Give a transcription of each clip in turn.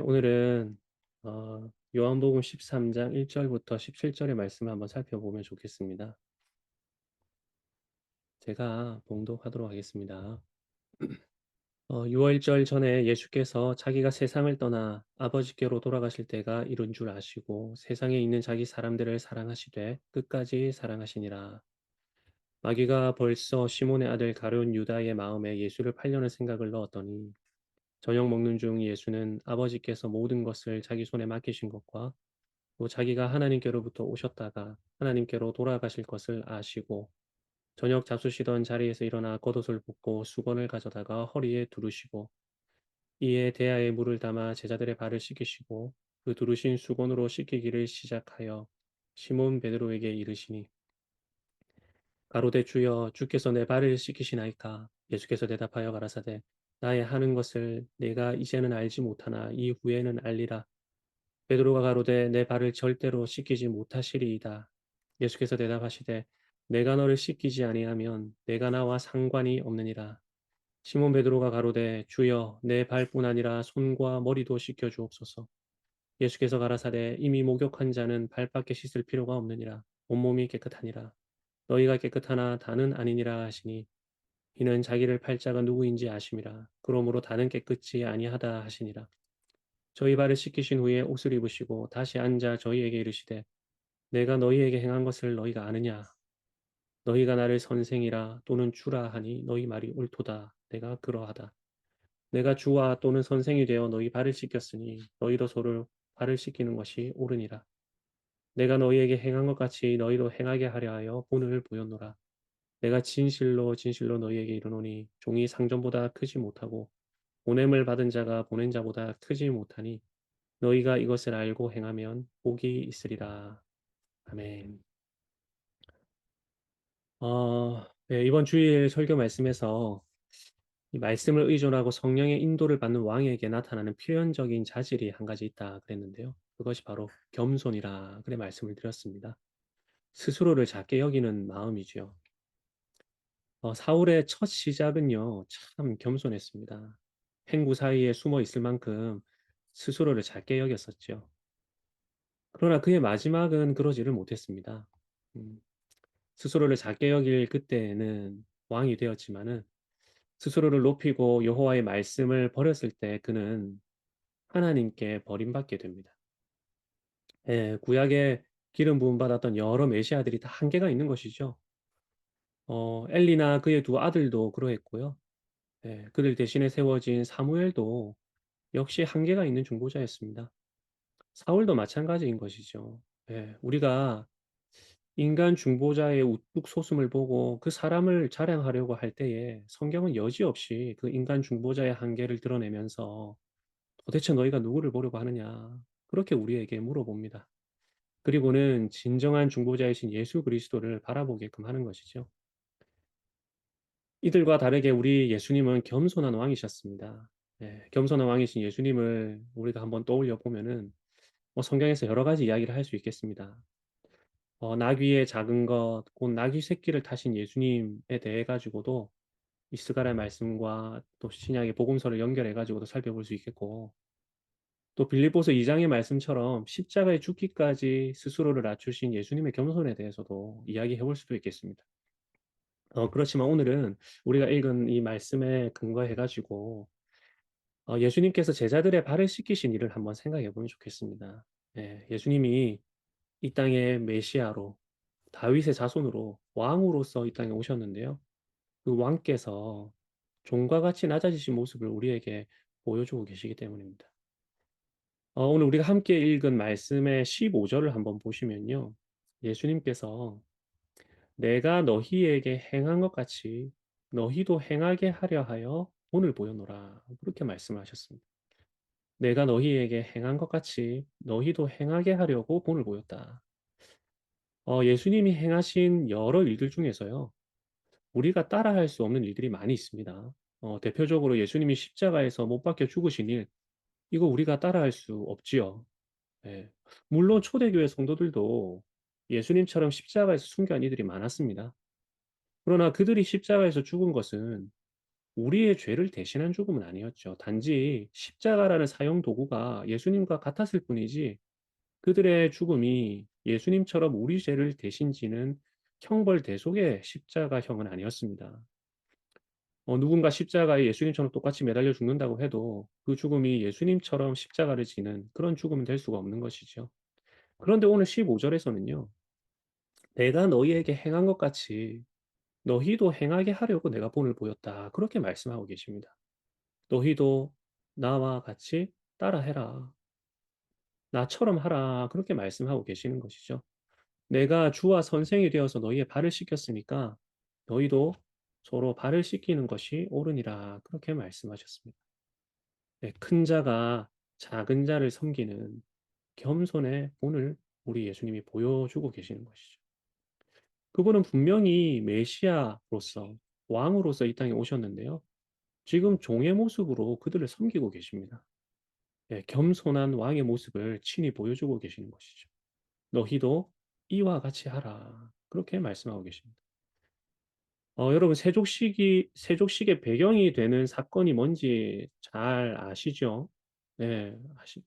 네, 오늘은 요한복음 13장 1절부터 17절의 말씀을 한번 살펴보면 좋겠습니다. 제가 봉독하도록 하겠습니다. 6월절 전에 예수께서 자기가 세상을 떠나 아버지께로 돌아가실 때가 이른 줄 아시고 세상에 있는 자기 사람들을 사랑하시되 끝까지 사랑하시니라. 마귀가 벌써 시몬의 아들 가룟 유다의 마음에 예수를 팔려는 생각을 넣었더니 저녁 먹는 중 예수는 아버지께서 모든 것을 자기 손에 맡기신 것과 또 자기가 하나님께로부터 오셨다가 하나님께로 돌아가실 것을 아시고 저녁 잡수시던 자리에서 일어나 겉옷을 벗고 수건을 가져다가 허리에 두르시고 이에 대야에 물을 담아 제자들의 발을 씻기시고 그 두르신 수건으로 씻기기를 시작하여 시몬 베드로에게 이르시니 가로되 주여 주께서 내 발을 씻기시나이까. 예수께서 대답하여 가라사대 나의 하는 것을 내가 이제는 알지 못하나 이후에는 알리라. 베드로가 가로되 내 발을 절대로 씻기지 못하시리이다. 예수께서 대답하시되 내가 너를 씻기지 아니하면 내가 나와 상관이 없느니라. 시몬 베드로가 가로되 주여 내 발뿐 아니라 손과 머리도 씻겨 주옵소서. 예수께서 가라사대 이미 목욕한 자는 발밖에 씻을 필요가 없느니라. 온몸이 깨끗하니라. 너희가 깨끗하나 다는 아니니라 하시니 이는 자기를 팔 자가 누구인지 아심이라. 그러므로 다는 깨끗이 아니하다 하시니라. 저희 발을 씻기신 후에 옷을 입으시고 다시 앉아 저희에게 이르시되 내가 너희에게 행한 것을 너희가 아느냐. 너희가 나를 선생이라 또는 주라 하니 너희 말이 옳도다. 내가 그러하다. 내가 주와 또는 선생이 되어 너희 발을 씻겼으니 너희도 서로 발을 씻기는 것이 옳으니라. 내가 너희에게 행한 것 같이 너희도 행하게 하려 하여 본을 보였노라. 내가 진실로 진실로 너희에게 이르노니 종이 상전보다 크지 못하고 보냄을 받은 자가 보낸 자보다 크지 못하니 너희가 이것을 알고 행하면 복이 있으리라. 아멘. 네, 이번 주일 설교 말씀에서 이 말씀을 의존하고 성령의 인도를 받는 왕에게 나타나는 표현적인 자질이 한 가지 있다 그랬는데요. 그것이 바로 겸손이라 그래 말씀을 드렸습니다. 스스로를 작게 여기는 마음이죠. 사울의 첫 시작은요, 참 겸손했습니다. 행구 사이에 숨어 있을 만큼 스스로를 작게 여겼었죠. 그러나 그의 마지막은 그러지를 못했습니다. 음, 스스로를 작게 여길 그때는 왕이 되었지만은 스스로를 높이고 여호와의 말씀을 버렸을 때 그는 하나님께 버림받게 됩니다. 예, 구약에 기름 부음 받았던 여러 메시아들이 다 한계가 있는 것이죠. 엘리나 그의 두 아들도 그러했고요. 예, 그들 대신에 세워진 사무엘도 역시 한계가 있는 중보자였습니다. 사울도 마찬가지인 것이죠. 예, 우리가 인간 중보자의 우뚝 솟음을 보고 그 사람을 자랑하려고 할 때에 성경은 여지없이 그 인간 중보자의 한계를 드러내면서 도대체 너희가 누구를 보려고 하느냐? 그렇게 우리에게 물어봅니다. 그리고는 진정한 중보자이신 예수 그리스도를 바라보게끔 하는 것이죠. 이들과 다르게 우리 예수님은 겸손한 왕이셨습니다. 네, 겸손한 왕이신 예수님을 우리가 한번 떠올려 보면은 성경에서 여러 가지 이야기를 할 수 있겠습니다. 나귀의 작은 것, 곧 나귀 새끼를 타신 예수님에 대해 가지고도 이스가랴 말씀과 또 신약의 복음서를 연결해 가지고도 살펴볼 수 있겠고, 또 빌립보서 2장의 말씀처럼 십자가에 죽기까지 스스로를 낮추신 예수님의 겸손에 대해서도 이야기해 볼 수도 있겠습니다. 그렇지만 오늘은 우리가 읽은 이 말씀에 근거해 가지고 예수님께서 제자들의 발을 씻기신 일을 한번 생각해 보면 좋겠습니다. 예, 예수님이 이 땅의 메시아로 다윗의 자손으로 왕으로서 이 땅에 오셨는데요. 그 왕께서 종과 같이 낮아지신 모습을 우리에게 보여주고 계시기 때문입니다. 오늘 우리가 함께 읽은 말씀의 15절을 한번 보시면요. 예수님께서 내가 너희에게 행한 것 같이 너희도 행하게 하려 하여 본을 보여노라. 그렇게 말씀하셨습니다. 내가 너희에게 행한 것 같이 너희도 행하게 하려고 본을 보였다. 예수님이 행하신 여러 일들 중에서요. 우리가 따라할 수 없는 일들이 많이 있습니다. 대표적으로 예수님이 십자가에서 못 박혀 죽으신 일, 이거 우리가 따라할 수 없지요. 예. 물론 초대교회 성도들도 예수님처럼 십자가에서 순교한 이들이 많았습니다. 그러나 그들이 십자가에서 죽은 것은 우리의 죄를 대신한 죽음은 아니었죠. 단지 십자가라는 사형 도구가 예수님과 같았을 뿐이지 그들의 죽음이 예수님처럼 우리 죄를 대신 지는 형벌 대속의 십자가형은 아니었습니다. 누군가 십자가에 예수님처럼 똑같이 매달려 죽는다고 해도 그 죽음이 예수님처럼 십자가를 지는 그런 죽음은 될 수가 없는 것이죠. 그런데 오늘 15 절에서는요. "내가 너희에게 행한 것 같이 너희도 행하게 하려고 내가 본을 보였다." 그렇게 말씀하고 계십니다. "너희도 나와 같이 따라해라. 나처럼 하라." 그렇게 말씀하고 계시는 것이죠. "내가 주와 선생이 되어서 너희의 발을 씻겼으니까 너희도 서로 발을 씻기는 것이 옳으니라." 그렇게 말씀하셨습니다. 네, 큰 자가 작은 자를 섬기는 겸손의 본을 우리 예수님이 보여주고 계시는 것이죠. 그분은 분명히 메시아로서 왕으로서 이 땅에 오셨는데요. 지금 종의 모습으로 그들을 섬기고 계십니다. 예, 겸손한 왕의 모습을 친히 보여주고 계시는 것이죠. "너희도 이와 같이 하라." 그렇게 말씀하고 계십니다. 여러분 세족식의 배경이 되는 사건이 뭔지 잘 아시죠? 네.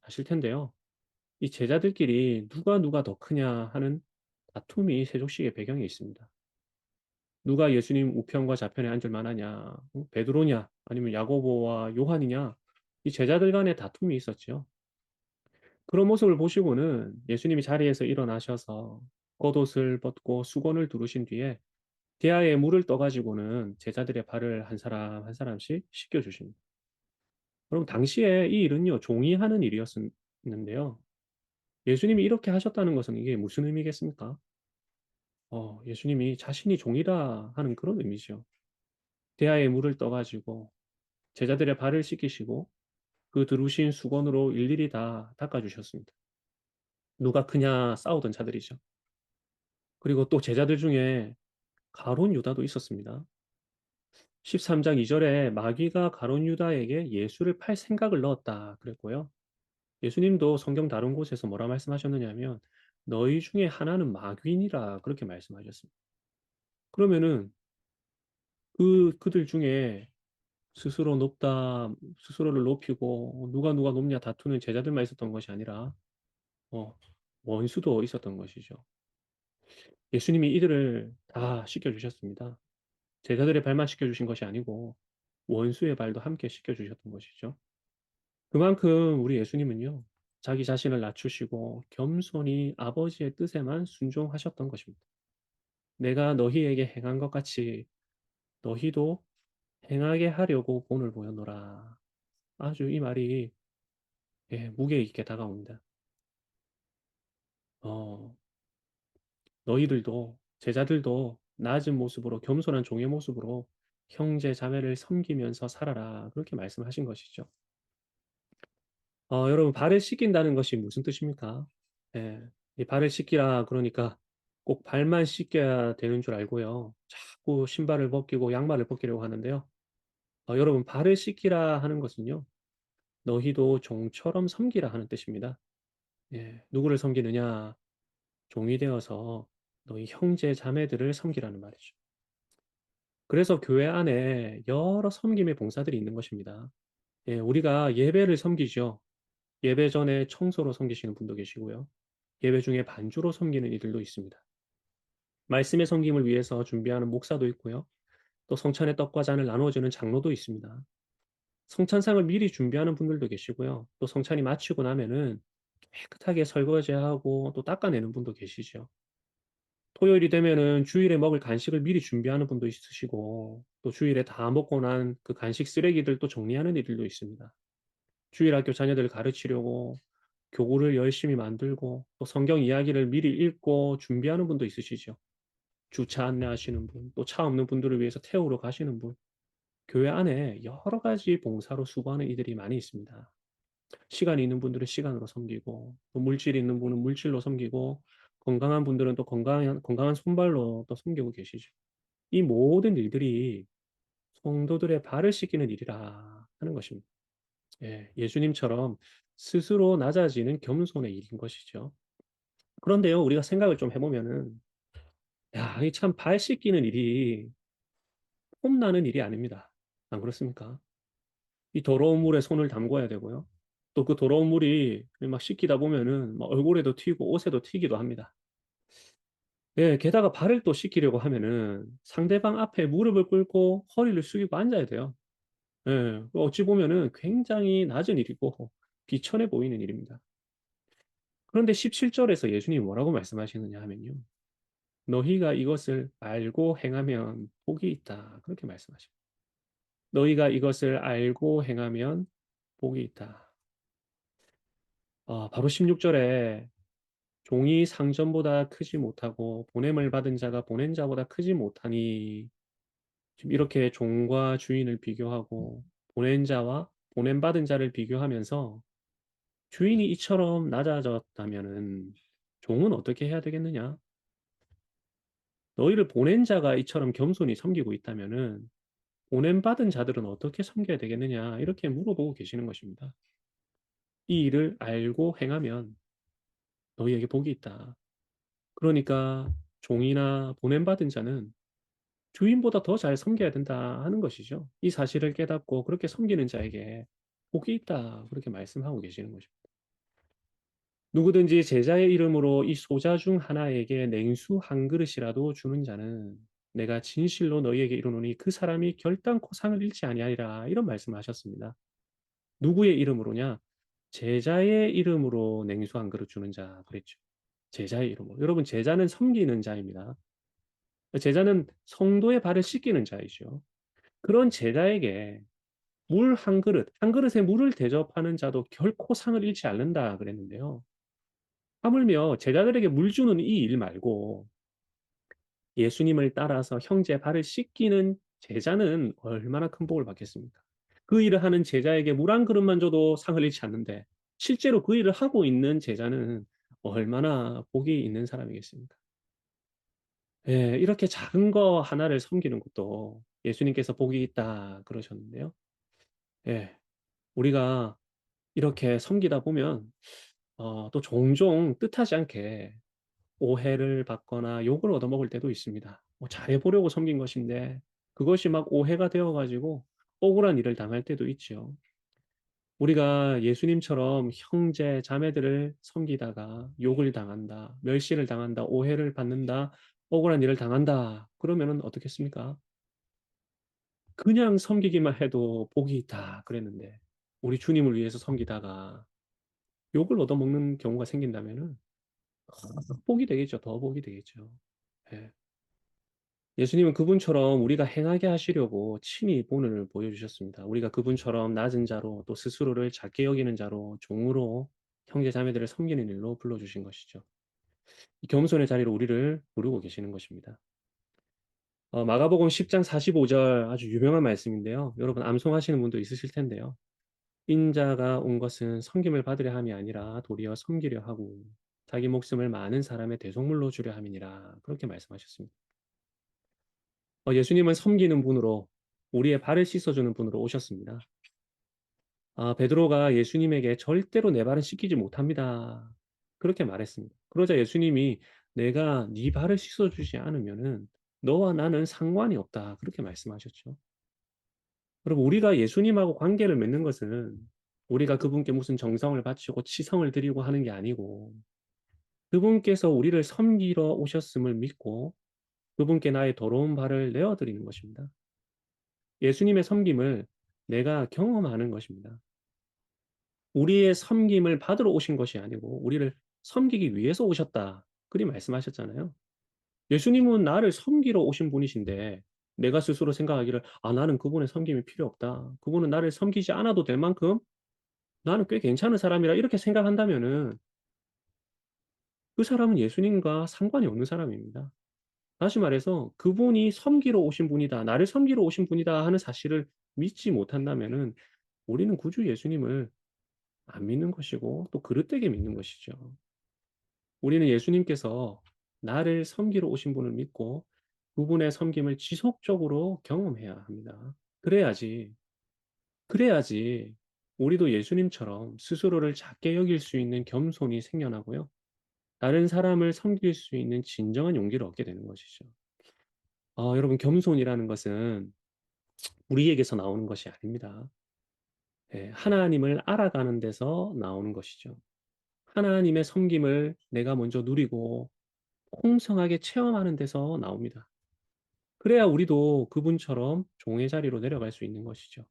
아실 텐데요. 이 제자들끼리 누가 더 크냐 하는 다툼이 세족식의 배경에 있습니다. 누가 예수님 우편과 좌편에 앉을 만하냐? 베드로냐 아니면 야고보와 요한이냐? 이 제자들 간의 다툼이 있었지요. 그런 모습을 보시고는 예수님이 자리에서 일어나셔서 겉옷을 벗고 수건을 두르신 뒤에 대야에 물을 떠 가지고는 제자들의 발을 한 사람 한 사람씩 씻겨 주십니다. 여러분 당시에 이 일은요 종이 하는 일이었는데요. 예수님이 이렇게 하셨다는 것은 이게 무슨 의미겠습니까? 예수님이 자신이 종이다 하는 그런 의미죠. 대야에 물을 떠 가지고 제자들의 발을 씻기시고 그 두르신 수건으로 일일이 다 닦아 주셨습니다. 누가 크냐 싸우던 자들이죠. 그리고 또 제자들 중에 가룟 유다도 있었습니다. 13장 2 절에 "마귀가 가룟 유다에게 예수를 팔 생각을 넣었다." 그랬고요. 예수님도 성경 다른 곳에서 뭐라 말씀하셨느냐면 "너희 중에 하나는 마귀니라." 그렇게 말씀하셨습니다. 그러면은 그들 중에 스스로 높다 스스로를 높이고 누가 높냐 다투는 제자들만 있었던 것이 아니라 어 원수도 있었던 것이죠. 예수님이 이들을 다 씻겨 주셨습니다. 제자들의 발만 씻겨 주신 것이 아니고 원수의 발도 함께 씻겨 주셨던 것이죠. 그만큼 우리 예수님은요. 자기 자신을 낮추시고 겸손히 아버지의 뜻에만 순종하셨던 것입니다. "내가 너희에게 행한 것 같이 너희도 행하게 하려고 본을 보였노라." 아주 이 말이 예 무게 있게 다가옵니다. 어 "너희들도 제자들도 낮은 모습으로 겸손한 종의 모습으로 형제 자매를 섬기면서 살아라." 그렇게 말씀하신 것이죠. 여러분 발을 씻긴다는 것이 무슨 뜻입니까? 예. 이 발을 씻기라 그러니까 꼭 발만 씻겨야 되는 줄 알고요. 자꾸 신발을 벗기고 양말을 벗기려고 하는데요. 여러분 발을 씻기라 하는 것은요. 너희도 종처럼 섬기라 하는 뜻입니다. 예. 누구를 섬기느냐? 종이 되어서 너희 형제 자매들을 섬기라는 말이죠. 그래서 교회 안에 여러 섬김의 봉사들이 있는 것입니다. 예. 우리가 예배를 섬기죠. 예배 전에 청소로 섬기시는 분도 계시고요. 예배 중에 반주로 섬기는 이들도 있습니다. 말씀의 섬김을 위해서 준비하는 목사도 있고요. 또 성찬의 떡과 잔을 나누어 주는 장로도 있습니다. 성찬상을 미리 준비하는 분들도 계시고요. 또 성찬이 마치고 나면은 깨끗하게 설거지하고 또 닦아내는 분도 계시죠. 토요일이 되면은 주일에 먹을 간식을 미리 준비하는 분도 있으시고 또 주일에 다 먹고 난 그 간식 쓰레기들 또 정리하는 이들도 있습니다. 주일 학교 자녀들을 가르치려고 교구를 열심히 만들고 또 성경 이야기를 미리 읽고 준비하는 분도 있으시죠. 주차 안내하시는 분, 또 차 없는 분들을 위해서 태우러 가시는 분, 교회 안에 여러 가지 봉사로 수고하는 이들이 많이 있습니다. 시간이 있는 분들은 시간으로 섬기고, 또 물질이 있는 분은 물질로 섬기고, 건강한 분들은 또 건강한 손발로 또 섬기고 계시죠. 이 모든 일들이 성도들의 발을 씻기는 일이라 하는 것입니다. 예, 예수님처럼 스스로 낮아지는 겸손의 일인 것이죠. 그런데요, 우리가 생각을 좀 해보면은, 야, 이 참 발 씻기는 일이 폼나는 일이 아닙니다. 안 그렇습니까? 이 더러운 물에 손을 담궈야 되고요. 또 그 더러운 물이 막 씻기다 보면은 막 얼굴에도 튀고 옷에도 튀기도 합니다. 예, 게다가 발을 또 씻기려고 하면은 상대방 앞에 무릎을 꿇고 허리를 숙이고 앉아야 돼요. 예. 어찌 보면은 굉장히 낮은 일이고 비천해 보이는 일입니다. 그런데 17절에서 예수님이 뭐라고 말씀하시느냐 하면요. "너희가 이것을 알고 행하면 복이 있다." 그렇게 말씀하십니다. "너희가 이것을 알고 행하면 복이 있다." 바로 16절에 "종이 상전보다 크지 못하고 보냄을 받은 자가 보낸 자보다 크지 못하니." 지금 이렇게 종과 주인을 비교하고 보낸 자와 보냄받은 자를 비교하면서 주인이 이처럼 낮아졌다면은 종은 어떻게 해야 되겠느냐? 너희를 보낸 자가 이처럼 겸손히 섬기고 있다면은 보냄받은 자들은 어떻게 섬겨야 되겠느냐? 이렇게 물어보고 계시는 것입니다. 이 일을 알고 행하면 너희에게 복이 있다. 그러니까 종이나 보냄받은 자는 주인보다 더 잘 섬겨야 된다 하는 것이죠. 이 사실을 깨닫고 그렇게 섬기는 자에게 복이 있다. 그렇게 말씀하고 계시는 것입니다. 누구든지 제자의 이름으로 이 소자 중 하나에게 냉수 한 그릇이라도 주는 자는 내가 진실로 너희에게 이르노니 그 사람이 결단코 상을 잃지 아니하리라. 이런 말씀을 하셨습니다. 누구의 이름으로냐? 제자의 이름으로 냉수 한 그릇 주는 자 그랬죠. 제자의 이름으로. 여러분 제자는 섬기는 자입니다. 제자는 성도의 발을 씻기는 자이죠. 그런 제자에게 물 한 그릇, 한 그릇에 물을 대접하는 자도 결코 상을 잃지 않는다 그랬는데요. 하물며 제자들에게 물 주는 이 일 말고 예수님을 따라서 형제 발을 씻기는 제자는 얼마나 큰 복을 받겠습니까? 그 일을 하는 제자에게 물 한 그릇만 줘도 상을 잃지 않는데 실제로 그 일을 하고 있는 제자는 얼마나 복이 있는 사람이겠습니까? 예, 이렇게 작은 거 하나를 섬기는 것도 예수님께서 복이 있다 그러셨는데요. 예, 우리가 이렇게 섬기다 보면 또 종종 뜻하지 않게 오해를 받거나 욕을 얻어먹을 때도 있습니다. 뭐 잘해 보려고 섬긴 것인데 그것이 막 오해가 되어 가지고 억울한 일을 당할 때도 있죠. 우리가 예수님처럼 형제 자매들을 섬기다가 욕을 당한다, 멸시를 당한다, 오해를 받는다, 억울한 일을 당한다. 그러면은 어떻겠습니까? 그냥 섬기기만 해도 복이 있다 그랬는데 우리 주님을 위해서 섬기다가 욕을 얻어먹는 경우가 생긴다면은 복이 되겠죠. 더 복이 되겠죠. 예. 예수님은 그분처럼 우리가 행하게 하시려고 친히 본을 보여주셨습니다. 우리가 그분처럼 낮은 자로 또 스스로를 작게 여기는 자로 종으로 형제 자매들을 섬기는 일로 불러주신 것이죠. 이 겸손의 자리로 우리를 부르고 계시는 것입니다. 마가복음 10장 45절 아주 유명한 말씀인데요. 여러분 암송하시는 분도 있으실 텐데요. 인자가 온 것은 섬김을 받으려 함이 아니라 도리어 섬기려 하고 자기 목숨을 많은 사람의 대속물로 주려 함이니라. 그렇게 말씀하셨습니다. 예수님은 섬기는 분으로 우리의 발을 씻어주는 분으로 오셨습니다. 베드로가 예수님에게 "절대로 내 발은 씻기지 못합니다." 그렇게 말했습니다. 그러자 예수님이 "내가 네 발을 씻어주지 않으면은 너와 나는 상관이 없다." 그렇게 말씀하셨죠. 여러분 우리가 예수님하고 관계를 맺는 것은 우리가 그분께 무슨 정성을 바치고 치성을 드리고 하는 게 아니고 그분께서 우리를 섬기러 오셨음을 믿고 그분께 나의 더러운 발을 내어 드리는 것입니다. 예수님의 섬김을 내가 경험하는 것입니다. 우리의 섬김을 받으러 오신 것이 아니고 우리를 섬기기 위해서 오셨다. 그리 말씀하셨잖아요. 예수님은 나를 섬기러 오신 분이신데 내가 스스로 생각하기를 '아 나는 그분의 섬김이 필요 없다. 그분은 나를 섬기지 않아도 될 만큼 나는 꽤 괜찮은 사람이라.' 이렇게 생각한다면은 그 사람은 예수님과 상관이 없는 사람입니다. 다시 말해서 '그분이 섬기러 오신 분이다. 나를 섬기러 오신 분이다.' 하는 사실을 믿지 못한다면은 우리는 구주 예수님을 안 믿는 것이고 또 그릇되게 믿는 것이죠. 우리는 예수님께서 나를 섬기러 오신 분을 믿고 그분의 섬김을 지속적으로 경험해야 합니다. 그래야지, 그래야지 우리도 예수님처럼 스스로를 작게 여길 수 있는 겸손이 생겨나고요. 다른 사람을 섬길 수 있는 진정한 용기를 얻게 되는 것이죠. 여러분 겸손이라는 것은 우리에게서 나오는 것이 아닙니다. 예, 하나님을 알아가는 데서 나오는 것이죠. 하나님의 섬김을 내가 먼저 누리고 풍성하게 체험하는 데서 나옵니다. 그래야 우리도 그분처럼 종의 자리로 내려갈 수 있는 것이죠.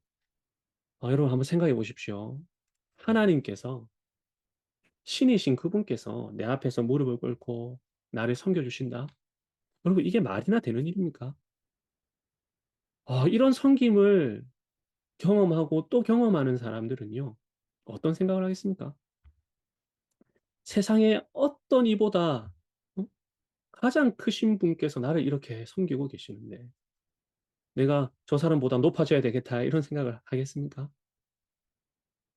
여러분 한번 생각해 보십시오. 하나님께서 신이신 그분께서 내 앞에서 무릎을 꿇고 나를 섬겨 주신다. 여러분 이게 말이나 되는 일입니까? 이런 섬김을 경험하고 또 경험하는 사람들은요. 어떤 생각을 하겠습니까? 세상에 어떤 이보다 어? 가장 크신 분께서 나를 이렇게 섬기고 계시는데 '내가 저 사람보다 높아져야 되겠다.' 이런 생각을 하겠습니까?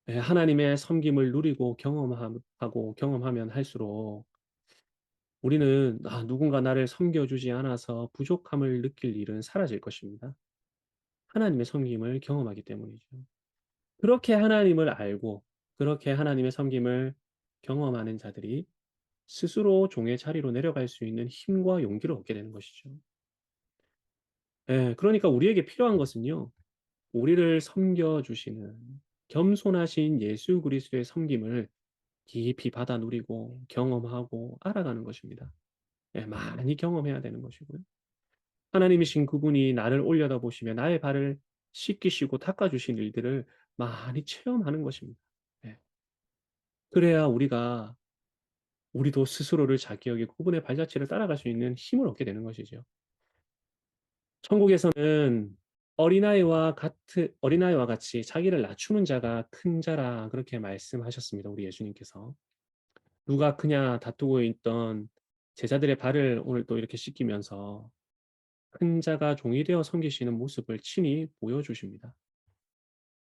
예, 하나님의 섬김을 누리고 하고 경험하면 할수록 우리는 누군가 나를 섬겨 주지 않아서 부족함을 느낄 일은 사라질 것입니다. 하나님의 섬김을 경험하기 때문이죠. 그렇게 하나님을 알고 그렇게 하나님의 섬김을 경험하는 자들이 스스로 종의 자리로 내려갈 수 있는 힘과 용기를 얻게 되는 것이죠. 예. 그러니까 우리에게 필요한 것은요. 우리를 섬겨 주시는 겸손하신 예수 그리스도의 섬김을 깊이 받아 누리고 경험하고 알아가는 것입니다. 예. 많이 경험해야 되는 것이고요. 하나님이신 그분이 나를 올려다보시며 나의 발을 씻기시고 닦아 주신 일들을 많이 체험하는 것입니다. 예. 그래야 우리도 스스로를 자기 여기고 그분의 발자취를 따라갈 수 있는 힘을 얻게 되는 것이죠. 천국에서는 어린아이와 같이 자기를 낮추는 자가 큰 자라 그렇게 말씀하셨습니다, 우리 예수님께서. 누가 크냐 다투고 있던 제자들의 발을 오늘 또 이렇게 씻기면서 큰 자가 종이 되어 섬기시는 모습을 친히 보여주십니다.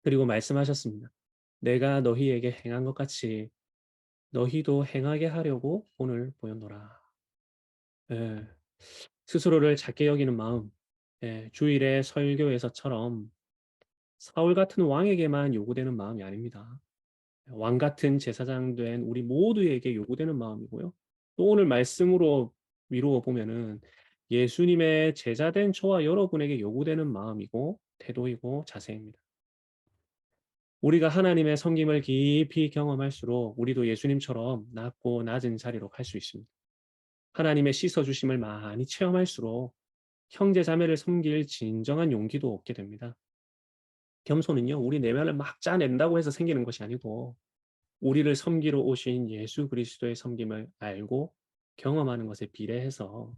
그리고 말씀하셨습니다. "내가 너희에게 행한 것 같이 너희도 행하게 하려고 오늘 보였노라." 예. 스스로를 작게 여기는 마음, 예, 주일의 설교에서처럼 사울 같은 왕에게만 요구되는 마음이 아닙니다. 왕 같은 제사장 된 우리 모두에게 요구되는 마음이고요. 또 오늘 말씀으로 미루어 보면은 예수님의 제자 된 저와 여러분에게 요구되는 마음이고 태도이고 자세입니다. 우리가 하나님의 섬김을 깊이 경험할수록 우리도 예수님처럼 낮고 낮은 자리로 갈 수 있습니다. 하나님의 씻어 주심을 많이 체험할수록 형제 자매를 섬길 진정한 용기도 얻게 됩니다. 겸손은요, 우리 내면을 막 짜낸다고 해서 생기는 것이 아니고 우리를 섬기러 오신 예수 그리스도의 섬김을 알고 경험하는 것에 비례해서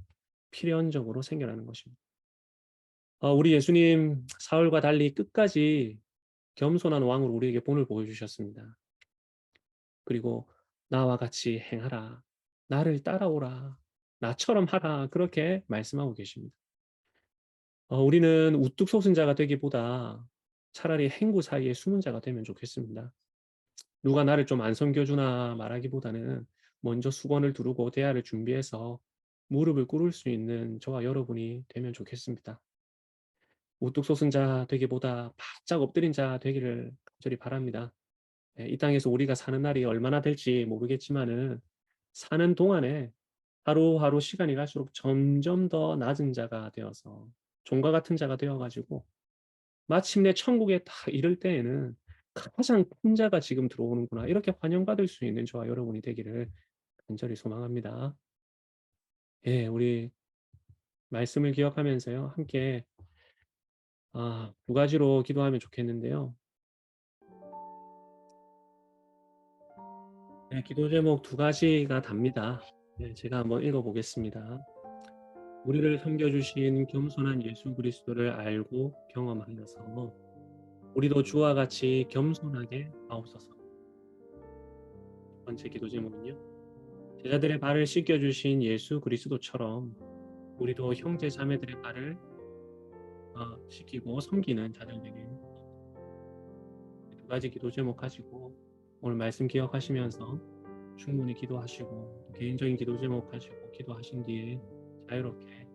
필연적으로 생겨나는 것입니다. 우리 예수님 사울과 달리 끝까지 겸손한 왕으로 우리에게 본을 보여주셨습니다. 그리고 나와 같이 행하라. 나를 따라오라. 나처럼 하라. 그렇게 말씀하고 계십니다. 우리는 우뚝 솟은 자가 되기보다 차라리 행구 사이에 숨은 자가 되면 좋겠습니다. 누가 나를 좀 안 섬겨주나 말하기보다는 먼저 수건을 두르고 대화를 준비해서 무릎을 꿇을 수 있는 저와 여러분이 되면 좋겠습니다. 우뚝 솟은 자 되기보다 바짝 엎드린 자 되기를 간절히 바랍니다. 예, 이 땅에서 우리가 사는 날이 얼마나 될지 모르겠지만은 사는 동안에 하루하루 시간이 갈수록 점점 더 낮은 자가 되어서 종과 같은 자가 되어 가지고 마침내 천국에 딱 이를 때에는 '가장 큰 자가 지금 들어오는구나.' 이렇게 환영받을 수 있는 저와 여러분이 되기를 간절히 소망합니다. 예, 우리 말씀을 기억하면서요. 함께 두 가지로 기도하면 좋겠는데요. 네, 기도 제목 두 가지가 답니다. 네, 제가 한번 읽어 보겠습니다. "우리를 섬겨 주신 겸손한 예수 그리스도를 알고 경험하여서 우리도 주와 같이 겸손하게 하옵소서." 첫 번째 기도 제목은요. 제자들의 발을 씻겨 주신 예수 그리스도처럼 우리도 형제 자매들의 발을 씻기고 섬기는 자들 되길 두 가지 기도 제목 가지고 오늘 말씀 기억하시면서 충분히 기도하시고 또 개인적인 기도 제목 가지고 기도하신 뒤에 자유롭게